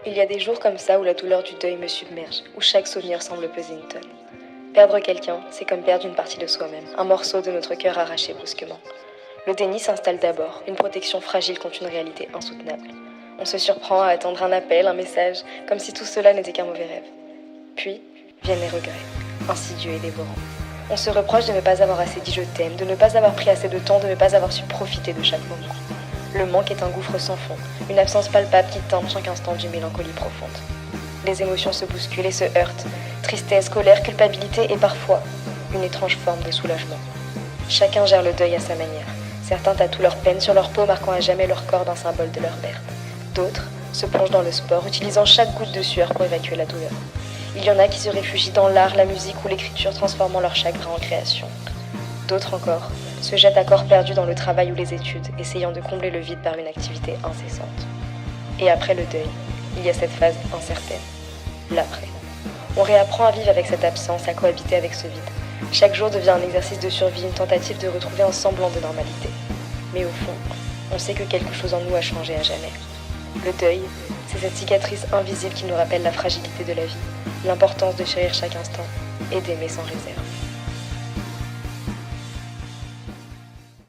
Il y a des jours comme ça où la douleur du deuil me submerge, où chaque souvenir semble peser une tonne. Perdre quelqu'un, c'est comme perdre une partie de soi-même, un morceau de notre cœur arraché brusquement. Le déni s'installe d'abord, une protection fragile contre une réalité insoutenable. On se surprend à attendre un appel, un message, comme si tout cela n'était qu'un mauvais rêve. Puis viennent les regrets, insidieux et dévorants. On se reproche de ne pas avoir assez dit je t'aime, de ne pas avoir pris assez de temps, de ne pas avoir su profiter de chaque moment. Le manque est un gouffre sans fond, une absence palpable qui teinte chaque instant d'une mélancolie profonde. Les émotions se bousculent et se heurtent, tristesse, colère, culpabilité et parfois une étrange forme de soulagement. Chacun gère le deuil à sa manière. Certains tatouent leur peine sur leur peau, marquant à jamais leur corps d'un symbole de leur perte. D'autres se plongent dans le sport, utilisant chaque goutte de sueur pour évacuer la douleur. Il y en a qui se réfugient dans l'art, la musique ou l'écriture, transformant leur chagrin en création. D'autres encore se jettent à corps perdu dans le travail ou les études, essayant de combler le vide par une activité incessante. Et après le deuil, il y a cette phase incertaine, l'après. On réapprend à vivre avec cette absence, à cohabiter avec ce vide. Chaque jour devient un exercice de survie, une tentative de retrouver un semblant de normalité. Mais au fond, on sait que quelque chose en nous a changé à jamais. Le deuil, c'est cette cicatrice invisible qui nous rappelle la fragilité de la vie, l'importance de chérir chaque instant et d'aimer sans réserve.